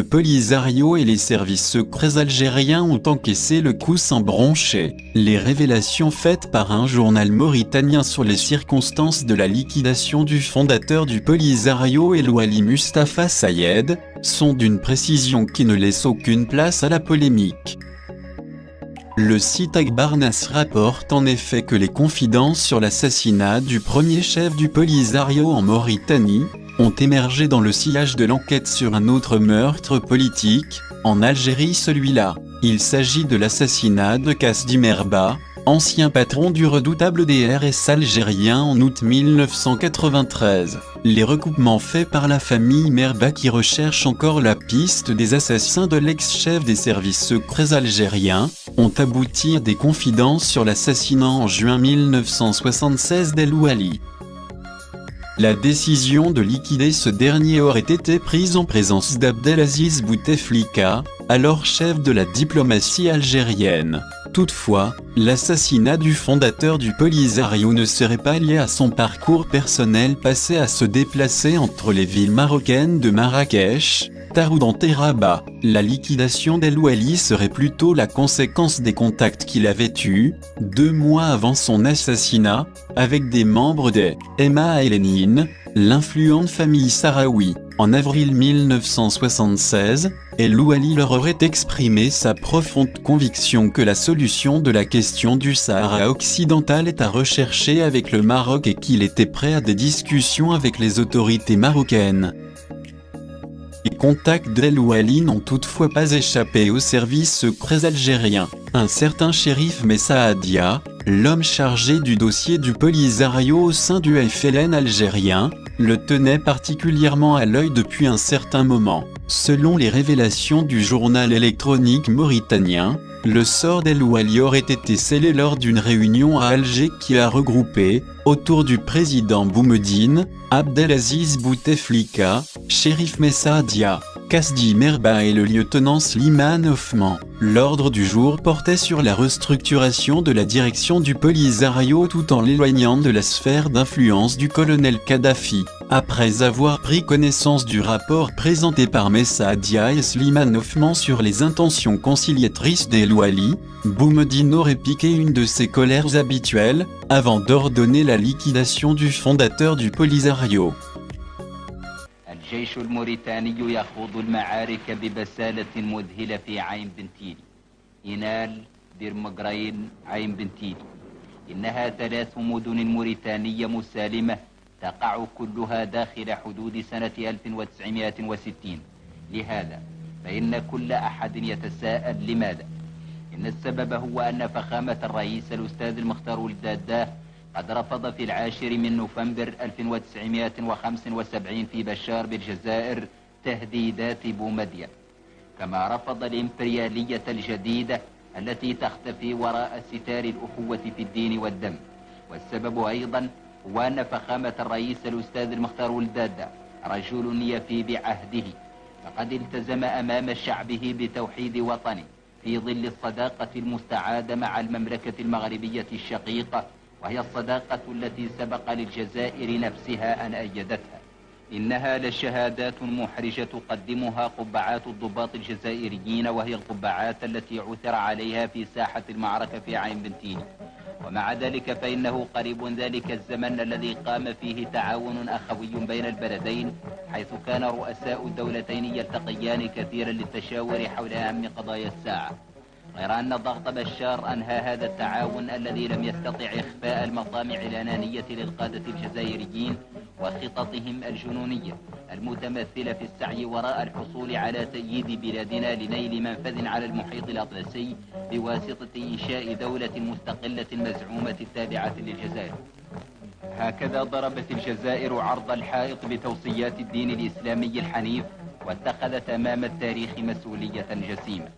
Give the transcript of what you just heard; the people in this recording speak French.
Le Polisario et les services secrets algériens ont encaissé le coup sans broncher. Les révélations faites par un journal mauritanien sur les circonstances de la liquidation du fondateur du Polisario El Ouali Mustafa Sayed sont d'une précision qui ne laisse aucune place à la polémique. Le site Akhbarnas rapporte en effet que les confidences sur l'assassinat du premier chef du Polisario en Mauritanie ont émergé dans le sillage de l'enquête sur un autre meurtre politique, en Algérie celui-là. Il s'agit de l'assassinat de Kasdi Merba, ancien patron du redoutable DRS algérien en août 1993. Les recoupements faits par la famille Merba qui recherche encore la piste des assassins de l'ex-chef des services secrets algériens, ont abouti à des confidences sur l'assassinat en juin 1976 d'El Ouali. La décision de liquider ce dernier aurait été prise en présence d'Abdelaziz Bouteflika, alors chef de la diplomatie algérienne. Toutefois, l'assassinat du fondateur du Polisario ne serait pas lié à son parcours personnel passé à se déplacer entre les villes marocaines de Marrakech, Taroudant et Rabat. La liquidation d'El Ouali serait plutôt la conséquence des contacts qu'il avait eus, 2 mois avant son assassinat, avec des membres des Emma Hélénine, l'influente famille sahraoui. En avril 1976, El Ouali leur aurait exprimé sa profonde conviction que la solution de la question du Sahara occidental est à rechercher avec le Maroc et qu'il était prêt à des discussions avec les autorités marocaines. Les contacts d'El Ouali n'ont toutefois pas échappé aux services secrets algériens. Un certain shérif Messaadia, l'homme chargé du dossier du Polisario au sein du FLN algérien, le tenait particulièrement à l'œil depuis un certain moment. Selon les révélations du journal électronique mauritanien, le sort d'El Ouali aurait été scellé lors d'une réunion à Alger qui a regroupé, autour du président Boumediene, Abdelaziz Bouteflika, Chérif Messaadia, Kasdi Merba et le lieutenant Slimane Hoffman. L'ordre du jour portait sur la restructuration de la direction du Polisario tout en l'éloignant de la sphère d'influence du colonel Kadhafi. Après avoir pris connaissance du rapport présenté par Messaadia et Slimane Hoffman sur les intentions conciliatrices d'El Ouali, Boumediene aurait piqué une de ses colères habituelles, avant d'ordonner la liquidation du fondateur du Polisario. الجيش الموريتاني يخوض المعارك ببسالة مذهلة في عين بنتيلي إنال دير مقرين عين بنتيلي إنها 3 مدن موريتانية مسالمة تقع كلها داخل حدود سنة 1960. لهذا فإن كل أحد يتساءل لماذا؟ إن السبب هو أن فخامة الرئيس الأستاذ المختار الداداه قد رفض في 10 نوفمبر 1975 في بشار بالجزائر تهديدات بومدين، كما رفض الإمبريالية الجديدة التي تختفي وراء ستار الأخوة في الدين والدم. والسبب أيضا هو أن فخامة الرئيس الأستاذ المختار الداداه رجل يفي بعهده، فقد التزم أمام شعبه بتوحيد وطنه في ظل الصداقة المستعادة مع المملكة المغربية الشقيقة، وهي الصداقة التي سبق للجزائر نفسها أن أيدتها. إنها لشهادات محرجة تقدمها قبعات الضباط الجزائريين، وهي القبعات التي عثر عليها في ساحة المعركة في عين بنتيلي. ومع ذلك فإنه قريب ذلك الزمن الذي قام فيه تعاون أخوي بين البلدين، حيث كان رؤساء الدولتين يلتقيان كثيرا للتشاور حول أهم قضايا الساعة. غير أن ضغط بشار أنهى هذا التعاون الذي لم يستطع إخفاء المطامع الأنانية للقادة الجزائريين وخططهم الجنونية المتمثلة في السعي وراء الحصول على تأييد بلادنا لنيل منفذ على المحيط الأطلسي بواسطة إنشاء دولة مستقلة مزعومة تابعة للجزائر. هكذا ضربت الجزائر عرض الحائط بتوصيات الدين الإسلامي الحنيف، واتخذت أمام التاريخ مسؤولية جسيمة.